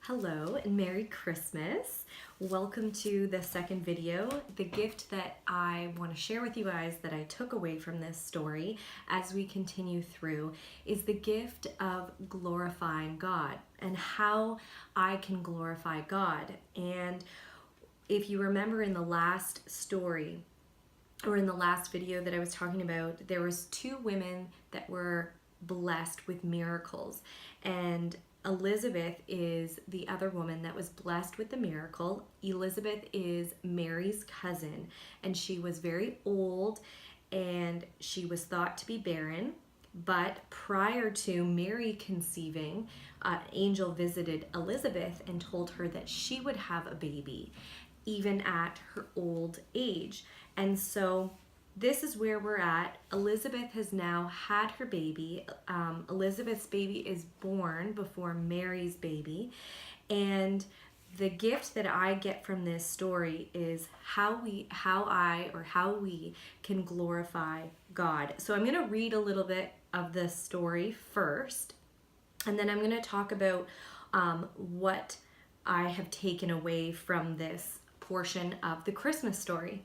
Hello and Merry Christmas. Welcome to the second video. The gift that I want to share with you guys that I took away from this story as we continue through is the gift of glorifying God and how I can glorify God. And if you remember in the last story, or in the last video that I was talking about, there was two women that were blessed with miracles, and Elizabeth is the other woman that was blessed with the miracle. Elizabeth is Mary's cousin, and she was very old and she was thought to be barren. But prior to Mary conceiving, an angel visited Elizabeth and told her that she would have a baby even at her old age. And so this is where we're at. Elizabeth has now had her baby. Elizabeth's baby is born before Mary's baby. And the gift that I get from this story is how we can glorify God. So I'm going to read a little bit of the story first, and then I'm going to talk about what I have taken away from this portion of the Christmas story.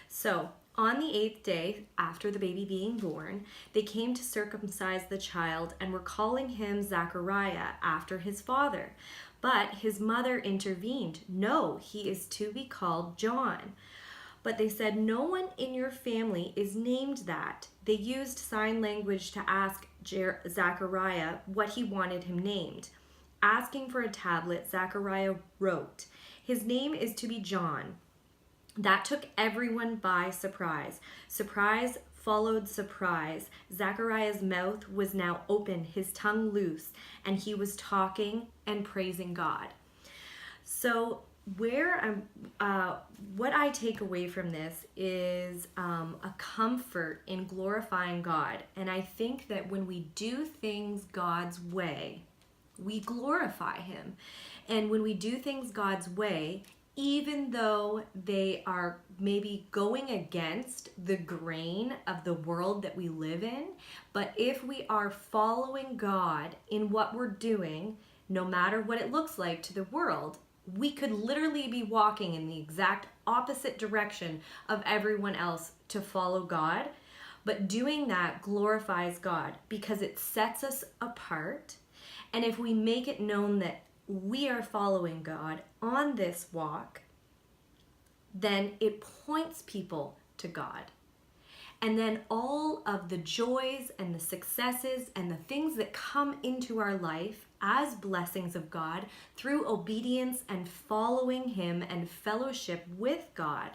So, on the 8th day after the baby being born, they came to circumcise the child and were calling him Zachariah after his father. But his mother intervened. "No, he is to be called John." But they said, "No one in your family is named that." They used sign language to ask Zachariah what he wanted him named. Asking for a tablet, Zachariah wrote, "His name is to be John." That took everyone by surprise. Surprise followed surprise. Zachariah's mouth was now open, his tongue loose, and he was talking and praising God. So what I take away from this is a comfort in glorifying God. And I think that when we do things God's way, we glorify him. And when we do things God's way, even though they are maybe going against the grain of the world that we live in, but if we are following God in what we're doing, no matter what it looks like to the world, we could literally be walking in the exact opposite direction of everyone else to follow God. But doing that glorifies God because it sets us apart. And if we make it known that we are following God on this walk, then it points people to God. And then all of the joys and the successes and the things that come into our life as blessings of God through obedience and following him and fellowship with God,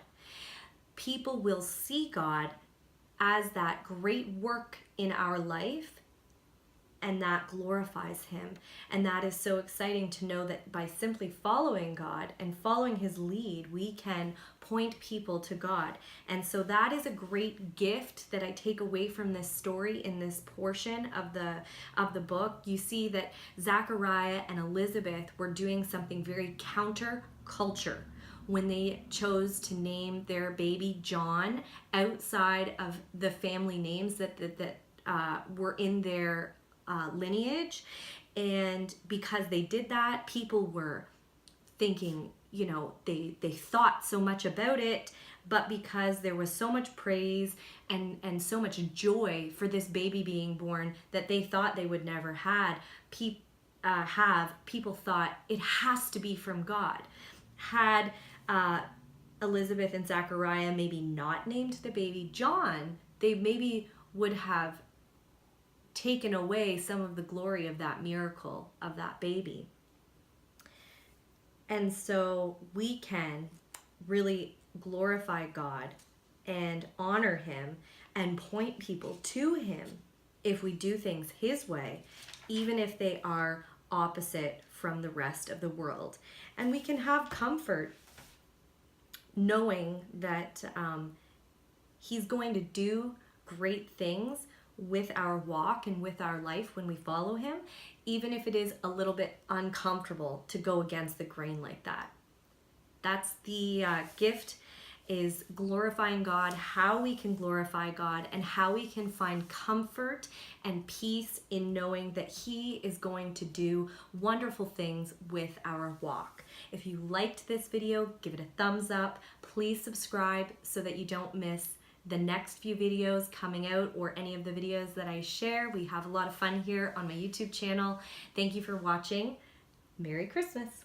people will see God as that great work in our life, and that glorifies him. And that is so exciting to know that by simply following God and following his lead, we can point people to God. And so that is a great gift that I take away from this story in this portion of the book. You see that Zachariah and Elizabeth were doing something very counter-culture when they chose to name their baby John outside of the family names that were in their lineage. And because they did that, people were thinking, they thought so much about it, but because there was so much praise and so much joy for this baby being born that they thought they would never people thought it has to be from God. Had Elizabeth and Zachariah maybe not named the baby John, they maybe would have taken away some of the glory of that miracle of that baby. And so we can really glorify God and honor him and point people to him if we do things his way, even if they are opposite from the rest of the world. And we can have comfort knowing that he's going to do great things with our walk and with our life when we follow him, even if it is a little bit uncomfortable to go against the grain like that. That's the gift is glorifying God, how we can glorify God, and how we can find comfort and peace in knowing that He is going to do wonderful things with our walk. If you liked this video, give it a thumbs up. Please subscribe so that you don't miss the next few videos coming out or any of the videos that I share. We have a lot of fun here on my YouTube channel. Thank you for watching. Merry Christmas.